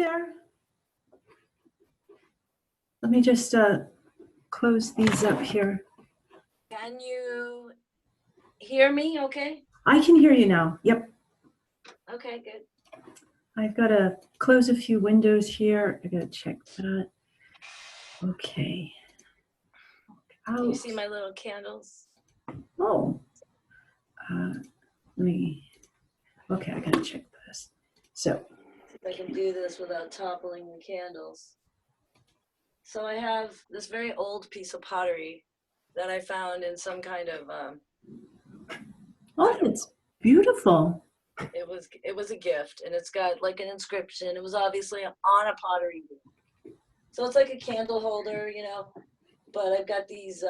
there. Let me just close these up here. Can you hear me okay? I can hear you now. Yep. Okay, good. I've got to close a few windows here. I got to check that. Okay. Do you see my little candles? Oh. Okay, I got to check this. So. If I can do this without toppling the candles. So I have this very old piece of pottery that I found in some kind of Oh, it's beautiful. It was a gift, and it's got like an inscription. It was obviously on a pottery wheel. So it's like a candle holder, you know, but I've got these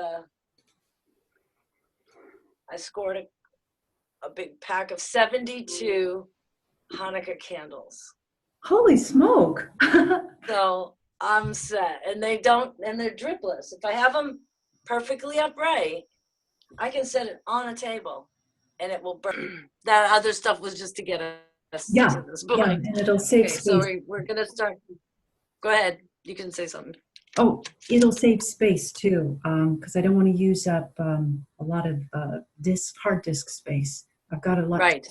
I scored a big pack of 72 Hanukkah candles. Holy smoke. So I'm set, and they're dripless. If I have them perfectly upright, I can set it on a table and it will burn. That other stuff was just to get us to this point. Yeah, and it'll save space. So we're gonna start. Go ahead, you can say something. Oh, it'll save space too, because I don't want to use up a lot of hard disk space. I've got a lot. Right.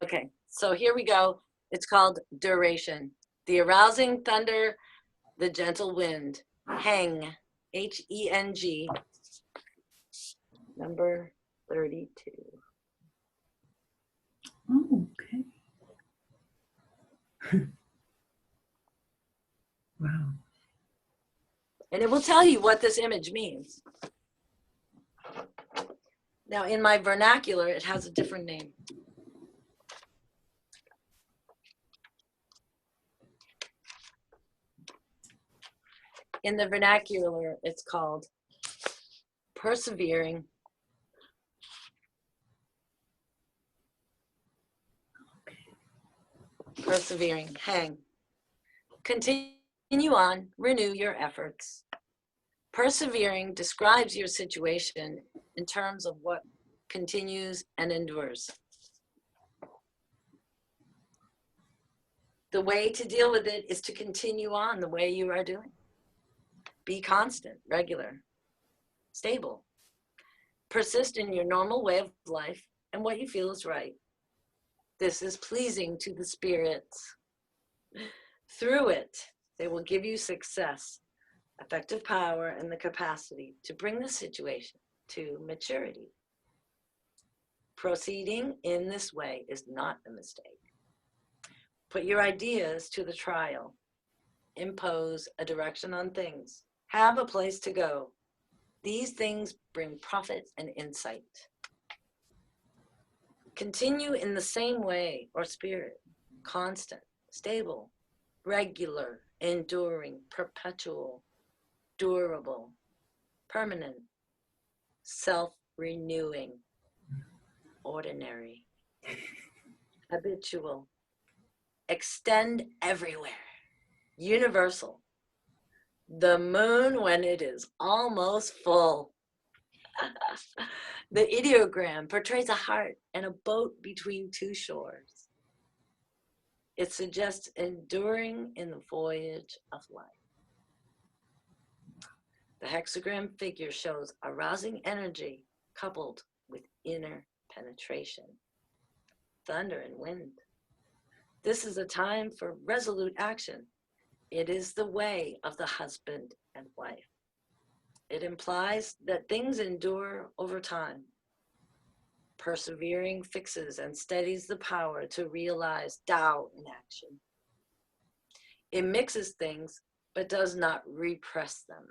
Okay. So here we go. It's called duration. The arousing thunder, the gentle wind. Heng. H-E-N-G. Number 32. Oh, okay. Wow. And it will tell you what this image means. Now, in my vernacular, it has a different name. In the vernacular, it's called persevering. Persevering. Hang. Continue on. Renew your efforts. Persevering describes your situation in terms of what continues and endures. The way to deal with it is to continue on the way you are doing. Be constant, regular, stable. Persist in your normal way of life and what you feel is right. This is pleasing to the spirits. Through it, they will give you success, effective power, and the capacity to bring the situation to maturity. Proceeding in this way is not a mistake. Put your ideas to the trial. Impose a direction on things. Have a place to go. These things bring profit and insight. Continue in the same way or spirit, constant, stable, regular, enduring, perpetual, durable, permanent, self-renewing, ordinary, habitual, extend everywhere, universal, the moon when it is almost full. The ideogram portrays a heart and a boat between two shores. It suggests enduring in the voyage of life. The hexagram figure shows arousing energy coupled with inner penetration. Thunder and wind. This is a time for resolute action. It is the way of the husband and wife. It implies that things endure over time. Persevering fixes and steadies the power to realize Tao in action. It mixes things, but does not repress them.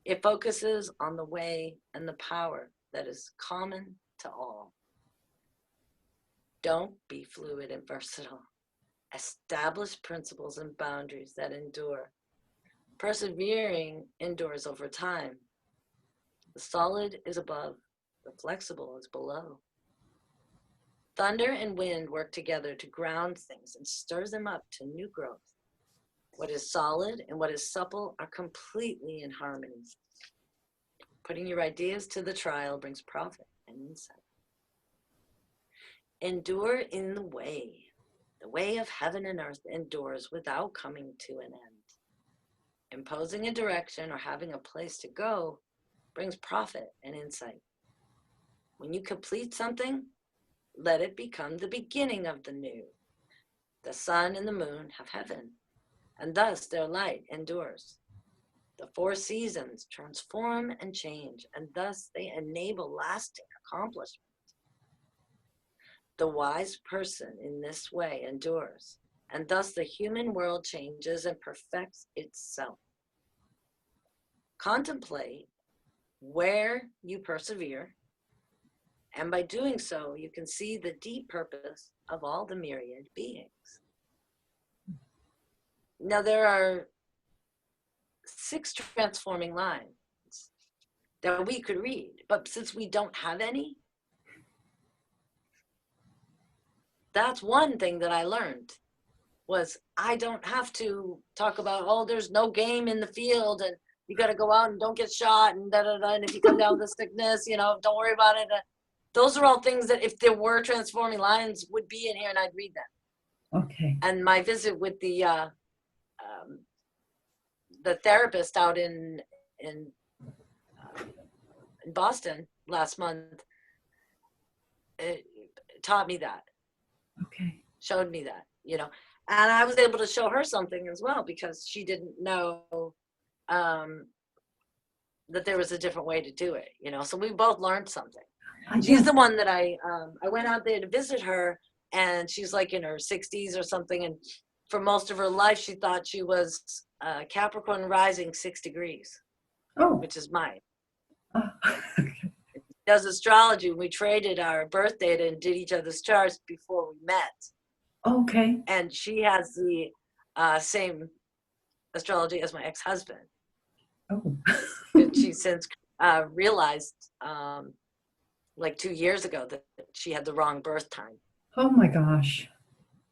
It focuses on the way and the power that is common to all. Don't be fluid and versatile. Establish principles and boundaries that endure. Persevering endures over time. The solid is above, the flexible is below. Thunder and wind work together to ground things and stirs them up to new growth. What is solid and what is supple are completely in harmony. Putting your ideas to the trial brings profit and insight. Endure in the way of heaven and earth endures without coming to an end. Imposing a direction or having a place to go brings profit and insight. When you complete something, let it become the beginning of the new. The sun and the moon have heaven, and thus their light endures. The four seasons transform and change, and thus they enable lasting accomplishment. The wise person in this way endures, and thus the human world changes and perfects itself. Contemplate where you persevere, and by doing so, you can see the deep purpose of all the myriad beings. Now, there are 6 transforming lines that we could read, but since we don't have any, that's one thing that I learned was I don't have to talk about, oh, there's no game in the field and you got to go out and don't get shot and da-da-da, and if you come down with a sickness, don't worry about it. Those are all things that if there were transforming lines would be in here and I'd read them. Okay. And my visit with the therapist out in Boston last month, it taught me that. Okay. Showed me that, and I was able to show her something as well because she didn't know that there was a different way to do it, so we both learned something. She's the one that I went out there to visit her, and she's like in her 60s or something, and for most of her life she thought she was Capricorn rising 6 degrees, which is mine. Does astrology. We traded our birth data and did each other's charts before we met. Okay. And she has the same astrology as my ex-husband. Oh. She since realized like 2 years ago that she had the wrong birth time. Oh my gosh.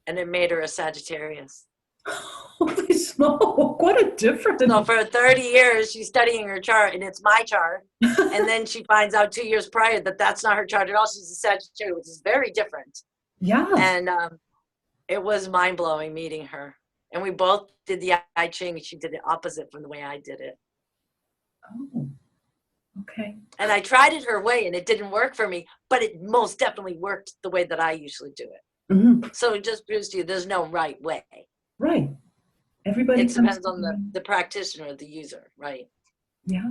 And it made her a Sagittarius. Holy smoke, what a difference. So for 30 years, she's studying her chart, and it's my chart. And then she finds out 2 years prior that that's not her chart at all. She's a Sagittarius, which is very different. Yeah. And it was mind-blowing meeting her. And we both did the I Ching. She did the opposite from the way I did it. Oh, okay. And I tried it her way, and it didn't work for me, but it most definitely worked the way that I usually do it. Mm-hmm. So it just proves to you there's no right way. Right. Everybody it depends on the practitioner, the user, right? Yeah.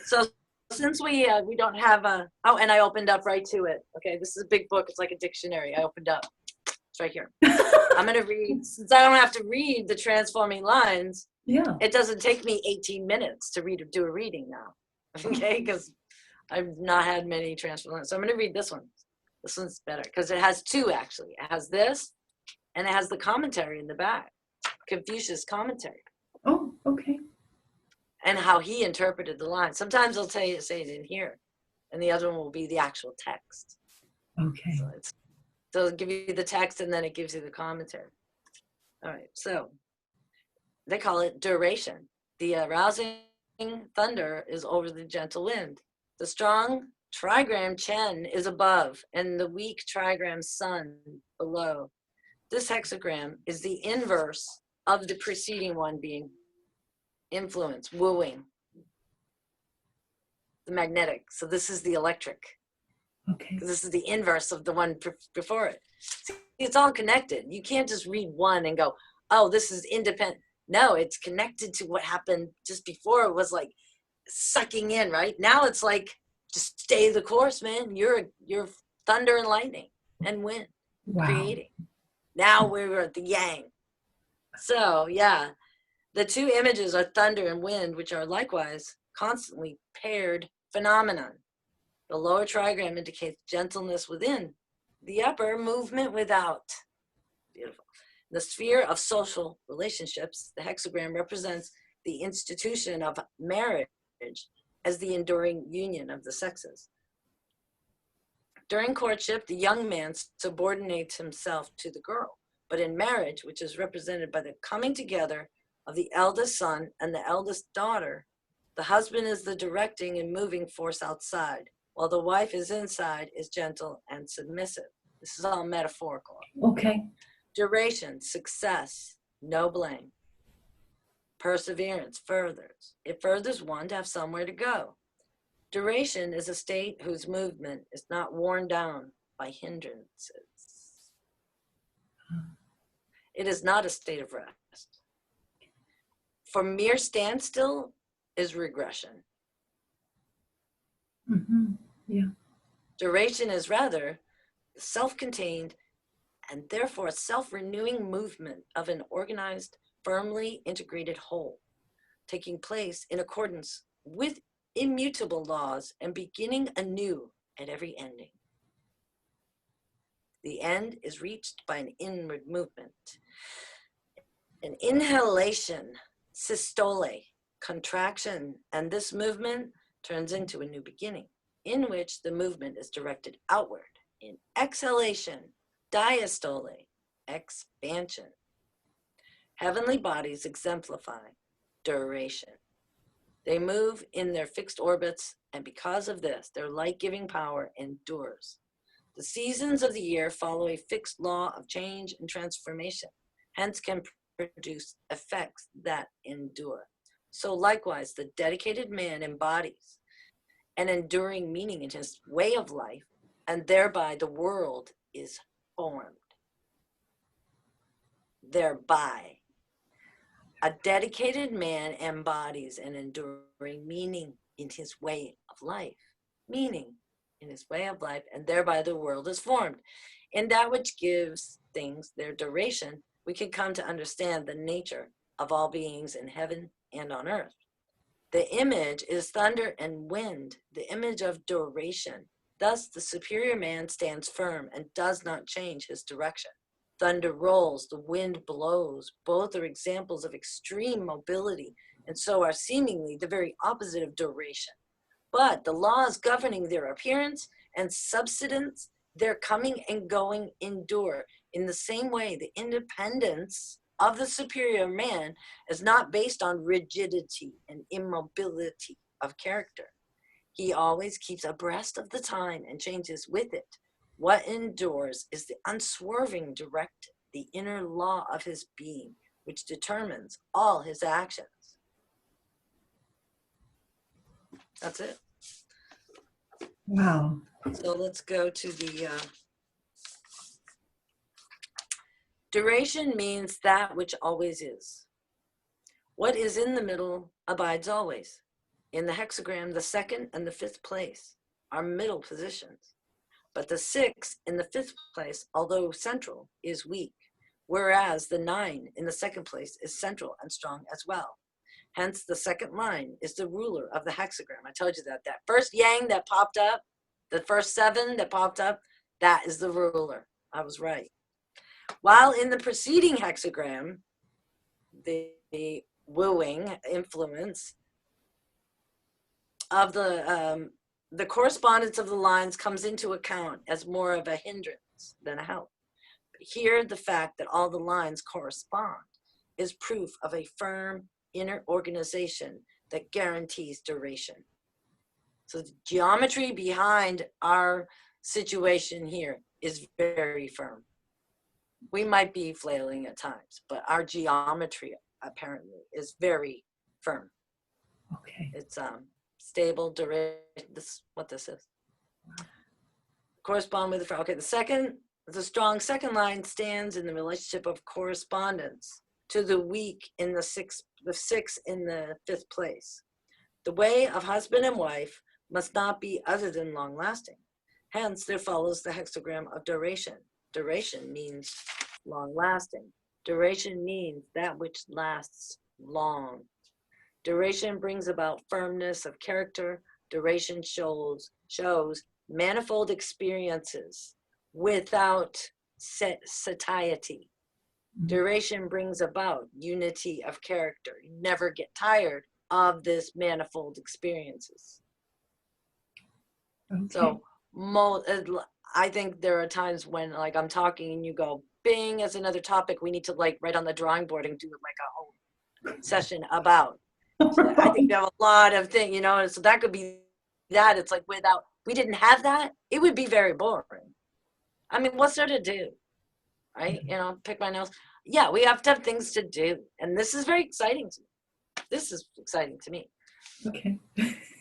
So since we don't have and I opened up right to it. Okay, this is a big book. It's like a dictionary. I opened up. It's right here. I'm going to read, since I don't have to read the transforming lines. Yeah. It doesn't take me 18 minutes to do a reading now. Okay, because I've not had many transforming lines. So I'm going to read this one. This one's better because it has 2 actually. It has this, and it has the commentary in the back. Confucius commentary. Oh, okay. And how he interpreted the line. Sometimes I'll say it in here, and the other one will be the actual text. Okay. So it'll give you the text, and then it gives you the commentary. All right, so they call it duration. The arousing thunder is over the gentle wind. The strong trigram Chen is above, and the weak trigram Sun below. This hexagram is the inverse of the preceding one, being influence, wooing, the magnetic. So this is the electric. Okay. This is the inverse of the one before it. See, it's all connected. You can't just read one and go, oh, this is independent. No, it's connected to what happened just before. It was like sucking in, right? Now it's like, just stay the course, man. You're thunder and lightning and wind. Wow. Creating. Now we're at the yang. So yeah, the 2 images are thunder and wind, which are likewise constantly paired phenomenon. The lower trigram indicates gentleness within, the upper movement without. Beautiful. The sphere of social relationships, the hexagram represents the institution of marriage as the enduring union of the sexes. During courtship, the young man subordinates himself to the girl, but in marriage, which is represented by the coming together of the eldest son and the eldest daughter, the husband is the directing and moving force outside, while the wife is inside, is gentle and submissive. This is all metaphorical. Okay. Duration, success, no blame. Perseverance, furthers. It furthers one to have somewhere to go. Duration is a state whose movement is not worn down by hindrances. It is not a state of rest. For mere standstill is regression. Mm-hmm. Yeah. Duration is rather self-contained and therefore a self-renewing movement of an organized, firmly integrated whole, taking place in accordance with immutable laws and beginning anew at every ending. The end is reached by an inward movement. An inhalation, systole, contraction, and this movement turns into a new beginning, in which the movement is directed outward. In exhalation, diastole, expansion. Heavenly bodies exemplify duration. They move in their fixed orbits, and because of this, their light-giving power endures. The seasons of the year follow a fixed law of change and transformation, hence can produce effects that endure. So likewise, the dedicated man embodies an enduring meaning in his way of life, and thereby the world is formed. Thereby, a dedicated man embodies an enduring meaning in his way of life, meaning in his way of life, and thereby the world is formed. In that which gives things their duration, we can come to understand the nature of all beings in heaven and on earth. The image is thunder and wind, the image of duration. Thus, the superior man stands firm and does not change his direction. Thunder rolls, the wind blows. Both are examples of extreme mobility, and so are seemingly the very opposite of duration. But the laws governing their appearance and subsidence, their coming and going, endure. In the same way, the independence of the superior man is not based on rigidity and immobility of character. He always keeps abreast of the time and changes with it. What endures is the unswerving directive, the inner law of his being, which determines all his actions. That's it. Wow. So let's go to the duration means that which always is. What is in the middle abides always. In the hexagram, the second and the fifth place are middle positions. But the 6 in the 5th place, although central, is weak, whereas the 9 in the 2nd place is central and strong as well. Hence, the second line is the ruler of the hexagram. I told you that. That first yang that popped up, the first 7 that popped up, that is the ruler. I was right. While in the preceding hexagram, the wooing influence of the correspondence of the lines comes into account as more of a hindrance than a help. But here, the fact that all the lines correspond is proof of a firm inner organization that guarantees duration. So the geometry behind our situation here is very firm. We might be flailing at times, but our geometry apparently is very firm. Okay. It's stable duration. This what this is. Correspond with the okay. The strong second line stands in the relationship of correspondence to the weak in the 6 in the 5th place. The way of husband and wife must not be other than long lasting. Hence, there follows the hexagram of duration. Duration means long lasting. Duration means that which lasts long. Duration brings about firmness of character. Duration shows manifold experiences without satiety. Duration brings about unity of character. You never get tired of this manifold experiences. Okay. So I think there are times when like I'm talking and you go, bing, as another topic we need to like write on the drawing board and do like a whole session about. So I think we have a lot of things, you know, so that could be that. It's like we didn't have that, it would be very boring. I mean, what's there to do? Right? You know, pick my nose. Yeah, we have to have things to do. And this is very exciting to me. This is exciting to me. Okay.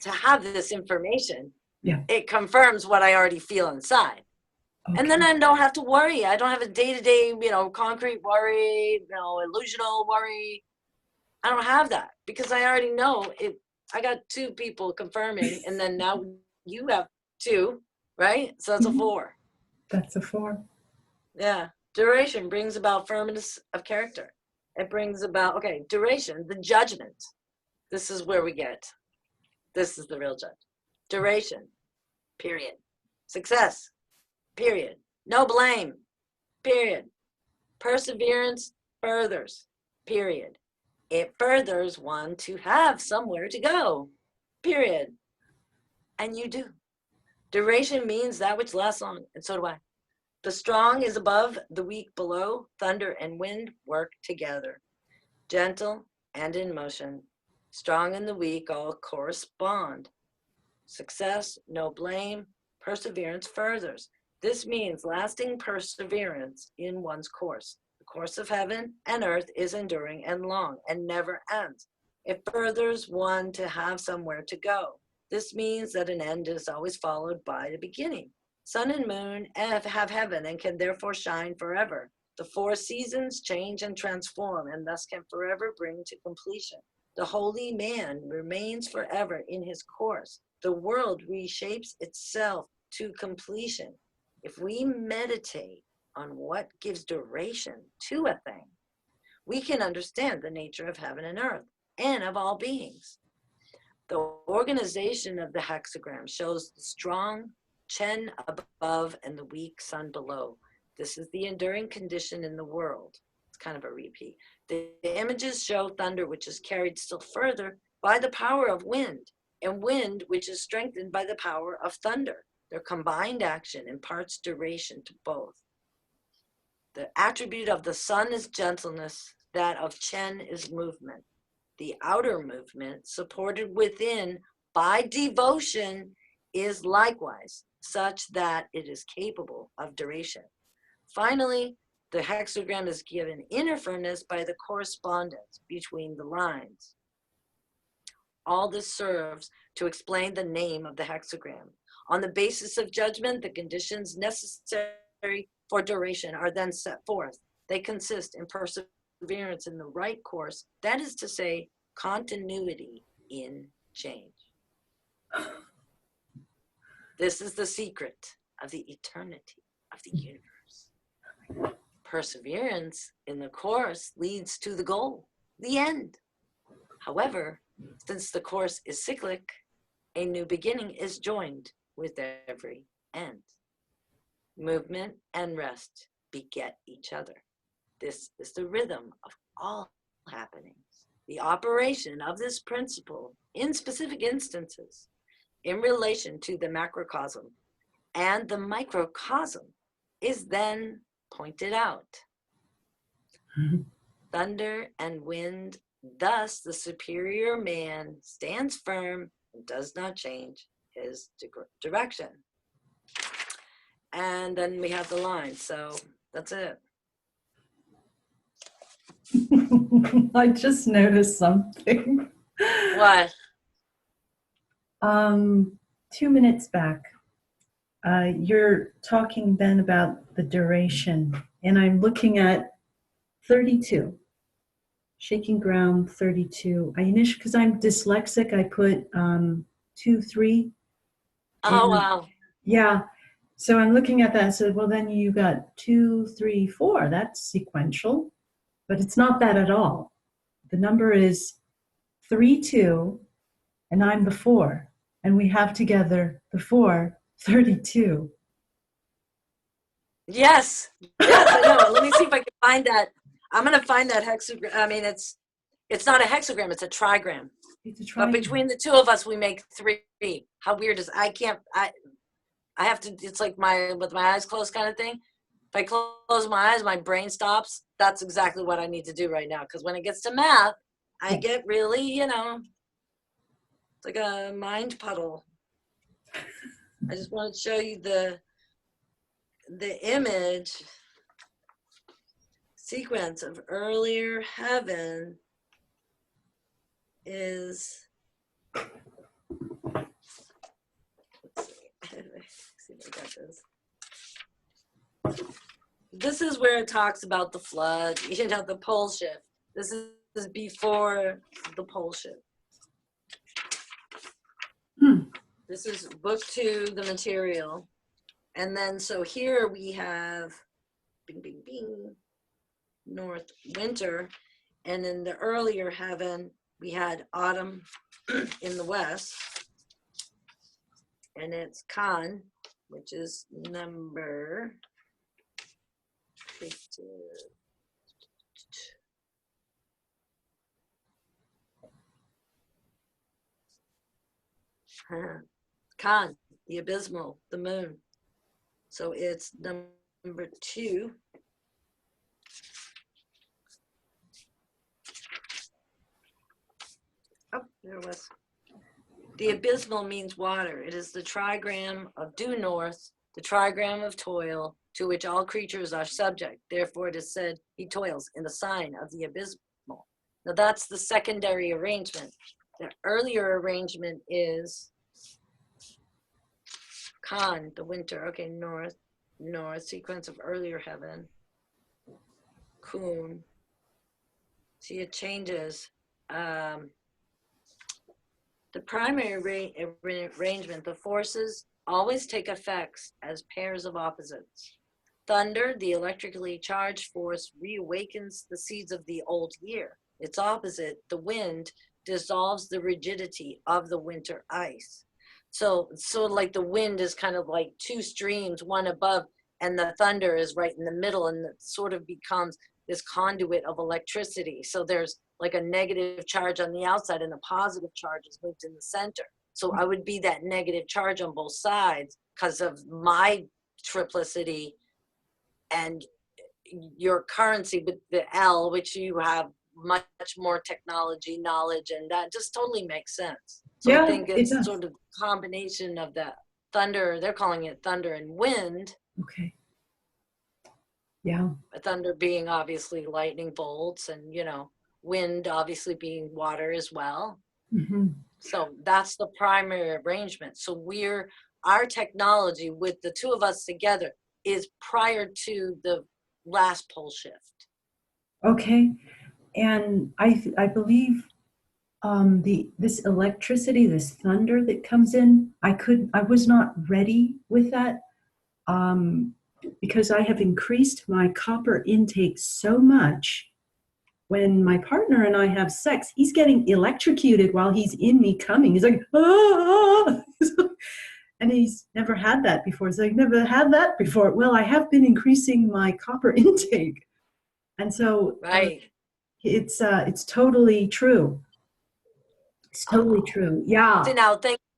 To have this information, Yeah. it confirms what I already feel inside. Okay. And then I don't have to worry. I don't have a day-to-day, you know, concrete worry, you know, illusional worry. I don't have that because I already know it. I got 2 people confirming, and then now you have 2, right? So that's a 4. That's a 4. Yeah. Duration brings about firmness of character. It brings about, okay, duration, the judgment. This is where we get, this is the real judge. Duration, period. Success, period. No blame, period. Perseverance furthers, period. It furthers one to have somewhere to go, period. And you do. Duration means that which lasts long, and so do I. The strong is above, the weak below. Thunder and wind work together, gentle and in motion. Strong and the weak all correspond. Success, no blame, perseverance furthers. This means lasting perseverance in one's course. The course of heaven and earth is enduring and long and never ends. It furthers one to have somewhere to go. This means that an end is always followed by the beginning. Sun and moon have heaven and can therefore shine forever. The 4 seasons change and transform and thus can forever bring to completion. The holy man remains forever in his course. The world reshapes itself to completion. If we meditate on what gives duration to a thing, we can understand the nature of heaven and earth and of all beings. The organization of the hexagram shows the strong Chen above and the weak sun below. This is the enduring condition in the world. It's kind of a repeat. The images show thunder, which is carried still further by the power of wind, and wind, which is strengthened by the power of thunder. Their combined action imparts duration to both. The attribute of the sun is gentleness, that of Chen is movement. The outer movement, supported within by devotion, is likewise such that it is capable of duration. Finally, the hexagram is given inner firmness by the correspondence between the lines. All this serves to explain the name of the hexagram. On the basis of judgment, the conditions necessary for duration are then set forth. They consist in perseverance in the right course, that is to say, continuity in change. This is the secret of the eternity of the universe. Perseverance in the course leads to the goal, the end. However, since the course is cyclic, a new beginning is joined with every end. Movement and rest beget each other. This is the rhythm of all happenings. The operation of this principle in specific instances in relation to the macrocosm and the microcosm is then pointed out. Thunder and wind, thus the superior man stands firm and does not change his direction. And then we have the line, so that's it. I just noticed something. What? 2 minutes back, you're talking then about the duration, and I'm looking at 32. Shaking ground 32. Because I'm dyslexic, I put 2, 3. Oh, wow. Yeah. So I'm looking at that and said, well, then you got 2, 3, 4. That's sequential, but it's not that at all. The number is 3, 2, and I'm the 4. And we have together the 4, 32. Yes. Yes, I know. Let me see if I can find that. I'm going to find that hexagram. I mean, it's not a hexagram, it's a trigram. It's a But triangle. between the 2 of us, we make 3. How weird is I have to, it's like with my eyes closed kind of thing. If I close my eyes, my brain stops. That's exactly what I need to do right now. Because when it gets to math, I get really, it's like a mind puddle. I just want to show you the image sequence of earlier heaven is, let's see if I got this. This is where it talks about the flood, the pole shift. This is before the pole shift. This is book 2, the material. And then, so here we have, bing, bing, bing, north, winter. And in the earlier heaven, we had autumn in the west. And it's Khan, which is number 50. Khan, the abysmal, the moon. So it's number 2. Oh, there it was. The abysmal means water. It is the trigram of due north, the trigram of toil, to which all creatures are subject. Therefore it is said, he toils in the sign of the abysmal. Now that's the secondary arrangement. The earlier arrangement is Khan, the winter. Okay, north, sequence of earlier heaven. Kun. See, it changes. The primary arrangement, the forces always take effects as pairs of opposites. Thunder, the electrically charged force, reawakens the seeds of the old year. Its opposite, the wind, dissolves the rigidity of the winter ice. So like the wind is kind of like 2 streams, one above, and the thunder is right in the middle, and it sort of becomes this conduit of electricity. So there's like a negative charge on the outside and a positive charge is moved in the center. So I would be that negative charge on both sides because of my triplicity and your currency with the L, which you have much more technology, knowledge, and that just totally makes sense. So Yeah, I think it's it sort of a combination of the thunder, they're calling it thunder and wind. Okay. Yeah. Thunder being obviously lightning bolts, and wind obviously being water as well. Mm-hmm. So that's the primary arrangement. So our technology with the 2 of us together is prior to the last pole shift. Okay. And I believe this electricity, this thunder that comes in, I was not ready with that because I have increased my copper intake so much. When my partner and I have sex, he's getting electrocuted while he's in me coming. He's like, ah! And he's never had that before. He's like, never had that before. Well, I have been increasing my copper intake. And so right. It's totally true. It's totally true. Yeah. So now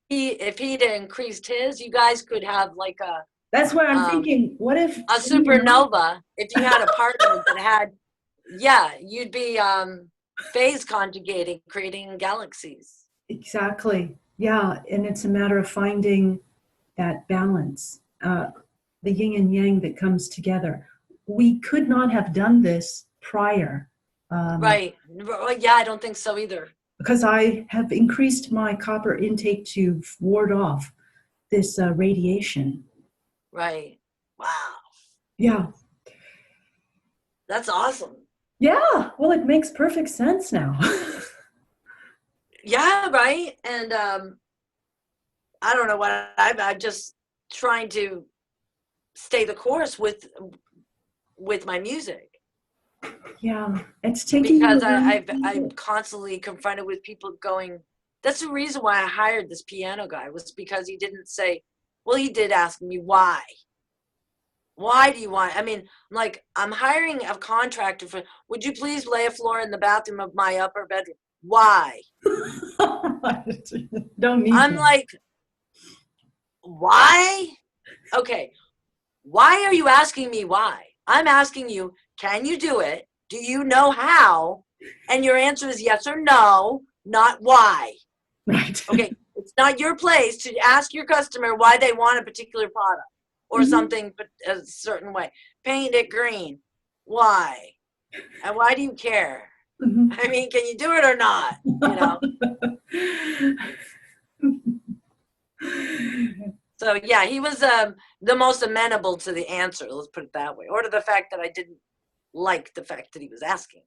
if he'd increased his, you guys could have like a. That's why I'm thinking, what if a supernova? If you had a partner that had, you'd be phase conjugating, creating galaxies. Exactly. Yeah, and it's a matter of finding that balance, the yin and yang that comes together. We could not have done this prior. Right. Yeah, I don't think so either. Because I have increased my copper intake to ward off this radiation. Right. Wow. Yeah. That's awesome. Yeah. Well, it makes perfect sense now. Yeah, right. And I don't know what I'm just trying to stay the course with my music. Yeah, it's taking because I'm constantly confronted with people going. That's the reason why I hired this piano guy, was because he didn't say. Well, he did ask me why. Why do you want? I mean, I'm hiring a contractor for. Would you please lay a floor in the bathroom of my upper bedroom? Why? Don't need. I'm like, why? Okay, why are you asking me why? I'm asking you, can you do it? Do you know how? And your answer is yes or no, not why. Right. Okay, it's not your place to ask your customer why they want a particular product. or something a certain way. Paint it green. Why? And why do you care? Mhm. I mean, can you do it or not? You know? So yeah, he was the most amenable to the answer, let's put it that way, or to the fact that I didn't like the fact that he was asking.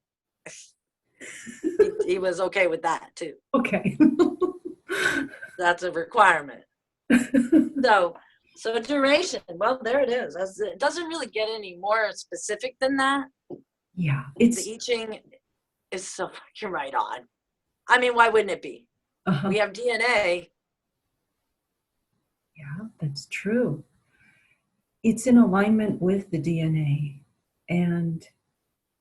He was okay with that too. Okay. That's a requirement. So duration, well, there it is. It doesn't really get any more specific than that. Yeah, The it's I Ching is so fucking right on. I mean, why wouldn't it be? We have DNA. yeah, that's true. It's in alignment with the DNA. And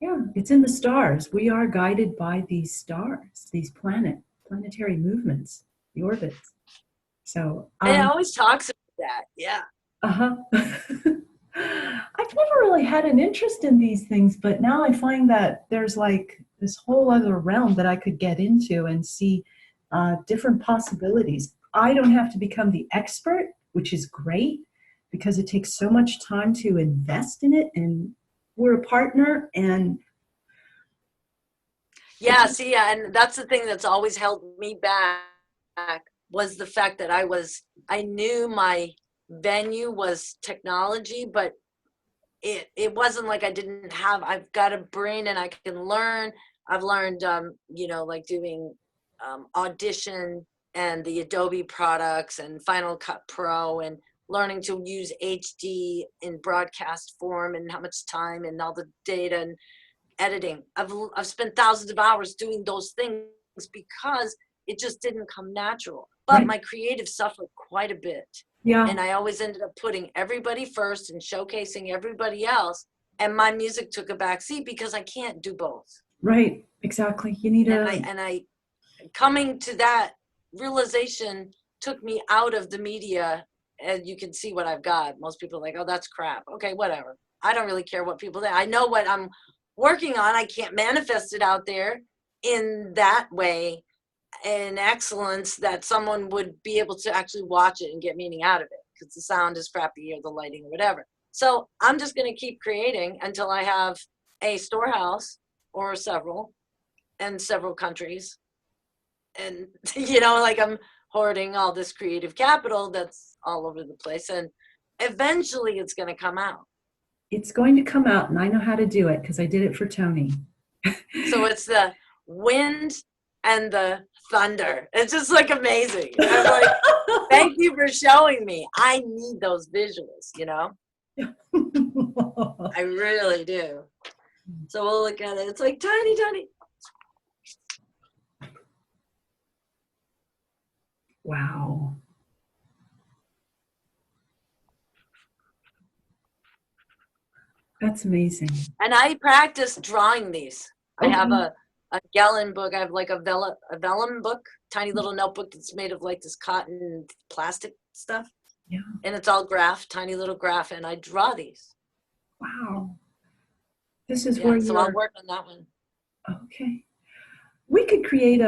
yeah, it's in the stars. We are guided by these stars, these planetary movements, the orbits. So, And it always talks about that. Yeah. uh-huh. I've never really had an interest in these things, but now I find that there's like this whole other realm that I could get into and see different possibilities. I don't have to become the expert, which is great because it takes so much time to invest in it, and we're a partner. And Yeah, see, yeah, and that's the thing that's always held me back was the fact that I knew my venue was technology, but it wasn't like I've got a brain and I can learn. I've learned, like doing Audition and the Adobe products and Final Cut Pro and learning to use HD in broadcast form and how much time and all the data and editing. I've spent thousands of hours doing those things because it just didn't come natural. But right, my creative suffered quite a bit. yeah, And I always ended up putting everybody first and showcasing everybody else. And my music took a back seat because I can't do both. right, exactly. You need And I coming to that realization took me out of the media. And you can see what I've got. Most people are like, oh, that's crap. Okay, whatever. I don't really care what people think. I know what I'm working on. I can't manifest it out there in that way in excellence that someone would be able to actually watch it and get meaning out of it because the sound is crappy or the lighting or whatever. So I'm just going to keep creating until I have a storehouse or several in several countries. And, like I'm hoarding all this creative capital that's all over the place. And eventually it's going to come out. it's going to come out, and I know how to do it because I did it for Tony. So it's the wind and the thunder. It's just like amazing. I'm like, thank you for showing me. I need those visuals, I really do. So we'll look at it. It's like tiny, tiny. Wow. That's amazing. And I practice drawing these. I have Okay. a gallon book. I have like a vellum book, tiny little notebook that's made of like this cotton plastic stuff. Yeah. And it's all graph, tiny little graph. And I draw these. Wow. This is Yeah. where So I'll you're work on that one. okay. We could create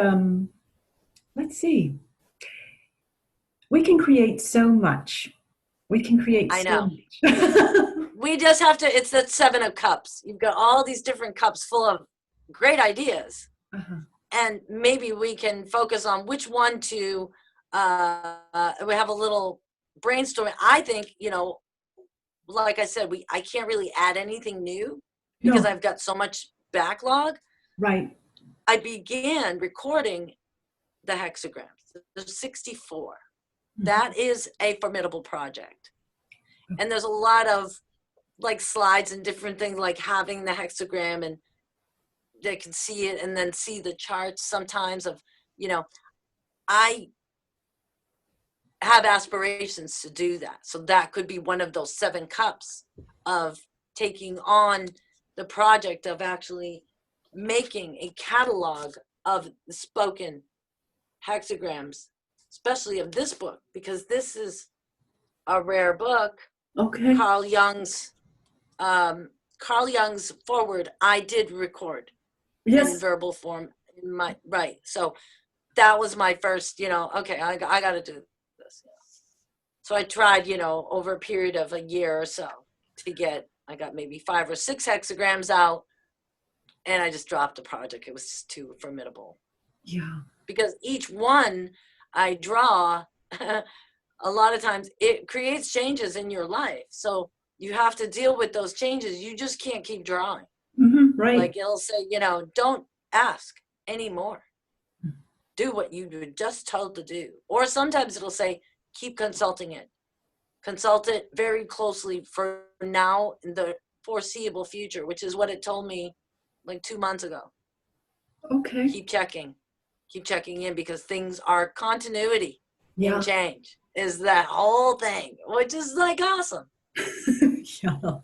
let's see. We can create so much. We can create I so know. much. We just have to, it's that 7 of cups. You've got all these different cups full of great ideas. Uh-huh. And maybe we can focus on which one to, we have a little brainstorming. I think, like I said, I can't really add anything new because No, I've got so much backlog. right. I began recording the hexagrams. There's 64. That is a formidable project. And there's a lot of like slides and different things, like having the hexagram and they can see it and then see the charts sometimes of, I have aspirations to do that. So that could be one of those 7 cups of taking on the project of actually making a catalog of the spoken hexagrams, especially of this book, because this is a rare book. Okay. Carl Jung's forward I did record in Yes. verbal form in my right. So that was my first, okay, I got to do this. So I tried, over a period of a year or so I got maybe 5 or 6 hexagrams out, and I just dropped the project. It was just too formidable. Yeah. Because each one I draw, a lot of times it creates changes in your life. So you have to deal with those changes. You just can't keep drawing. Right. Like it'll say, don't ask anymore. Do what you were just told to do. Or sometimes it'll say, keep consulting it. Consult it very closely for now in the foreseeable future, which is what it told me like 2 months ago. Okay. Keep checking in, because things are continuity Yeah. in change is that whole thing, which is like awesome. Yeah.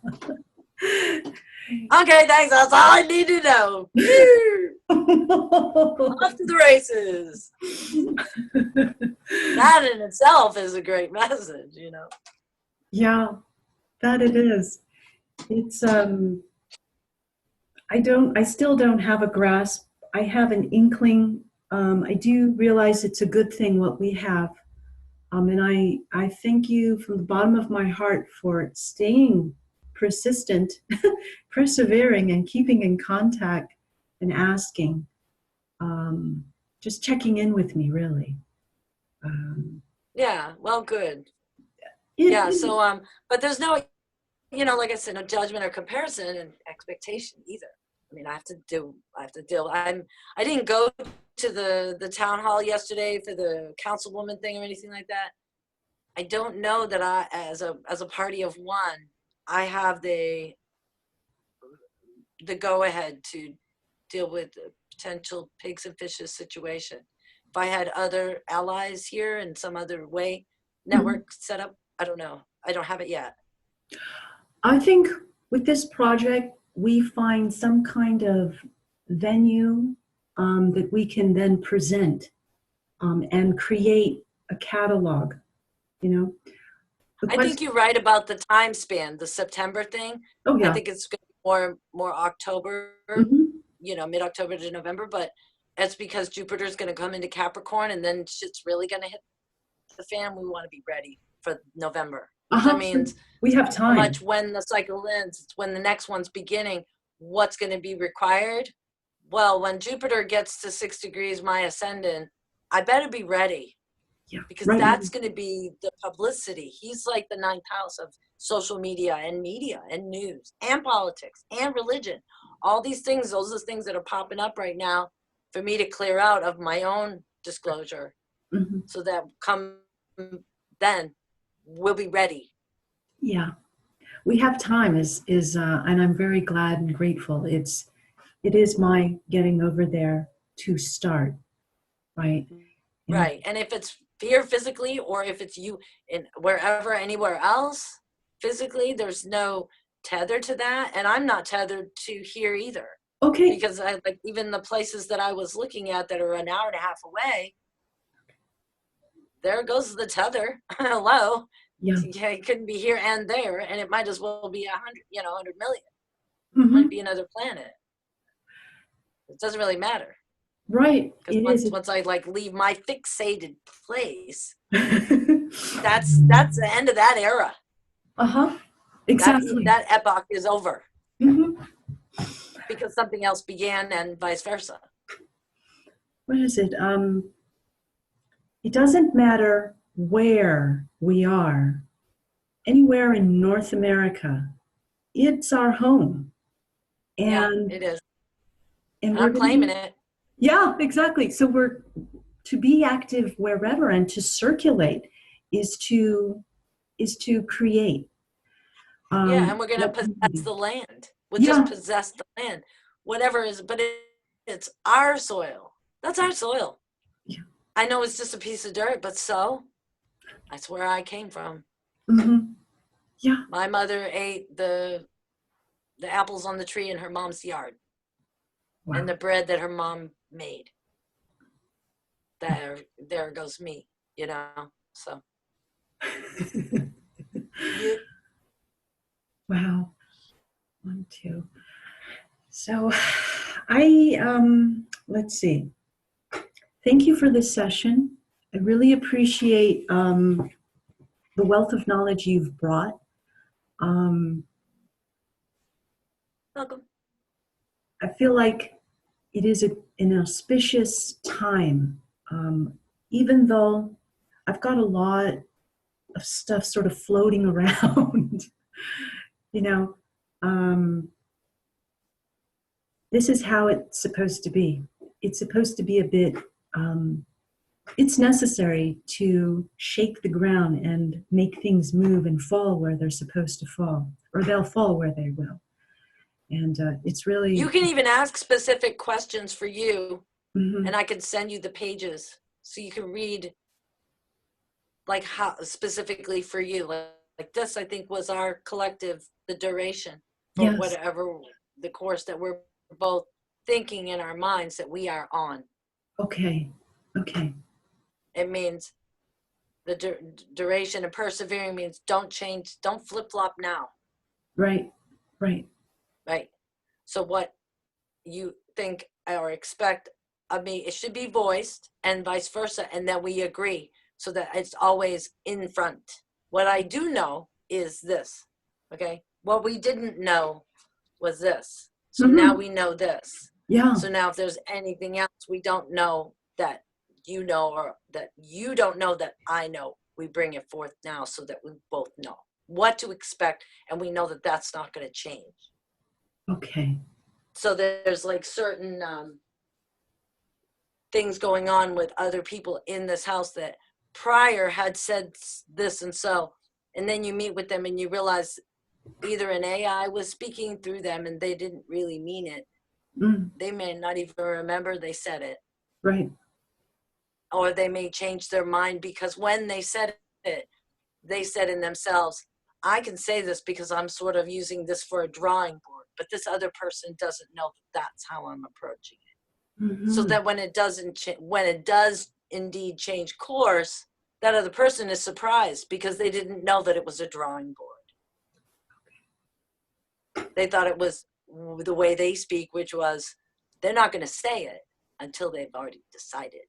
Okay, thanks. That's all I need to know. Off to the races. That in itself is a great message, Yeah, that it is. It's I still don't have a grasp. I have an inkling. I do realize it's a good thing what we have. And I thank you from the bottom of my heart for staying persistent, persevering, and keeping in contact and asking. Just checking in with me, really. Yeah, well, good. It, Yeah, so but there's no, like I said, no judgment or comparison and expectation either. I mean, I have to deal. I didn't go to the town hall yesterday for the councilwoman thing or anything like that. I don't know that I, as a party of one, I have the go ahead to deal with the potential pigs and fishes situation. If I had other allies here in some other way, network set up, I don't know. I don't have it yet. I think with this project, we find some kind of venue that we can then present and create a catalog, you know. The I think you're right about the time span, the September thing. Oh, I yeah. think it's going to be more October, mid-October to November, but that's because Jupiter's going to come into Capricorn, and then shit's really going to hit the fan. We want to be ready for November. That means we have time. Much when the cycle ends, it's when the next one's beginning. What's going to be required? Well, when Jupiter gets to 6 degrees my ascendant, I better be ready. Yeah, because that's going to be the publicity. He's like the 9th house of social media and news and politics and religion. All these things, those are the things that are popping up right now for me to clear out of my own disclosure, so that come then we'll be ready. Yeah, we have time and I'm very glad and grateful. It is my getting over there to start, right? Right. And if it's here physically, or if it's you in wherever, anywhere else physically, there's no tether to that. And I'm not tethered to here either. Okay. Because I like even the places that I was looking at that are an hour and a half away, there goes the tether. Hello. Yeah. It couldn't be here and there, and it might as well be 100 million. It might be another planet. It doesn't really matter. Right. Because once I like leave my fixated place, that's the end of that era. Exactly. That epoch is over. Because something else began, and vice versa. What is it? It doesn't matter where we are, anywhere in North America, it's our home. And yeah, it is. And I'm claiming it. Yeah, exactly. So we're to be active wherever and to circulate is to create. Yeah, and we're going to possess the land. We'll just possess the land. Whatever is, but it's our soil. That's our soil. Yeah. I know it's just a piece of dirt, but that's where I came from. Yeah. My mother ate the apples on the tree in her mom's yard. Wow. And the bread that her mom made. There goes me, so. Yeah. Wow. 1, 2. So let's see. Thank you for this session. I really appreciate the wealth of knowledge you've brought. Um, Welcome. I feel like it is an auspicious time, even though I've got a lot of stuff sort of floating around. you know, um, this is how it's supposed to be. It's supposed to be a bit, it's necessary to shake the ground and make things move and fall where they're supposed to fall, or they'll fall where they will. And it's really. You can even ask specific questions for you, Mhm. and I can send you the pages so you can read like how specifically for you. Like this, I think was our collective, the duration for Yes. whatever the course that we're both thinking in our minds that we are on. Okay. Okay. It means the duration, and persevering means don't change, don't flip-flop now. Right. Right. Right. So what you think or expect of me, it should be voiced, and vice versa, and then we agree so that it's always in front. What I do know is this. Okay. What we didn't know was this. So now we know this. Yeah. So now if there's anything else we don't know that you know, or that you don't know that I know, we bring it forth now so that we both know what to expect, and we know that that's not going to change. Okay. So there's like certain things going on with other people in this house that prior had said this and so, and then you meet with them and you realize either an AI was speaking through them and they didn't really mean it. They may not even remember they said it. Right. Or they may change their mind because when they said it, they said in themselves, I can say this because I'm sort of using this for a drawing board, but this other person doesn't know that that's how I'm approaching it. Mm-hmm. So that when it doesn't, when it does indeed change course, that other person is surprised because they didn't know that it was a drawing board. They thought it was the way they speak, which was they're not going to say it until they've already decided.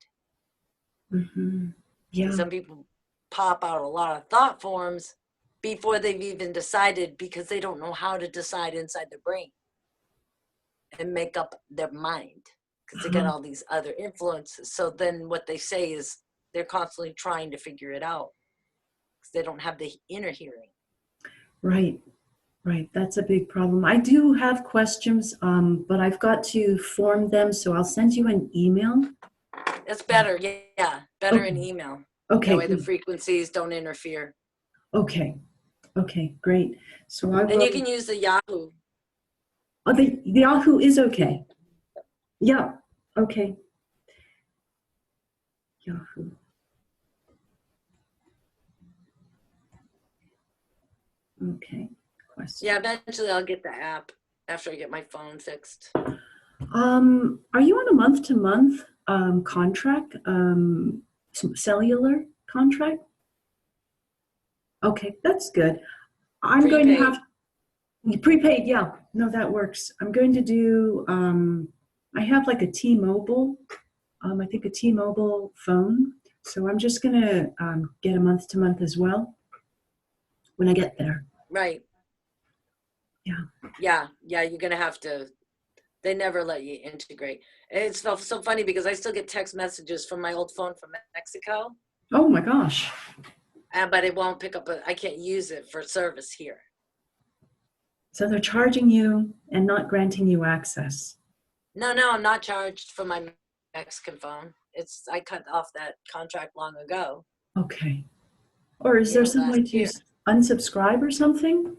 Mm-hmm. Yeah. Some people pop out a lot of thought forms before they've even decided because they don't know how to decide inside their brain and make up their mind because they got all these other influences. So then what they say is they're constantly trying to figure it out because they don't have the inner hearing. Right. Right. That's a big problem. I do have questions, but I've got to form them, so I'll send you an email. It's better. Yeah. Better Okay. in email. Okay. That way the Good. frequencies don't interfere. Okay. Okay. Great. So I will. And you can use the Yahoo. Oh, the Yahoo is okay. Yeah. Okay. Yahoo. Okay. Question. Yeah, eventually I'll get the app after I get my phone fixed. Are you on a month-to-month contract? Cellular contract? Okay, that's good. I'm going to have prepaid. Yeah, no, that works. I'm going to do. I have like a T-Mobile. I think a T-Mobile phone. So I'm just gonna get a month-to-month as well when I get there. Right. Yeah. Yeah. You're gonna have to. They never let you integrate. It's so funny because I still get text messages from my old phone from Mexico. Oh my gosh. But it won't pick up. I can't use it for service here. So they're charging you and not granting you access. No, I'm not charged for my Mexican phone. I cut off that contract long ago. Okay. Or is there some way to unsubscribe or something?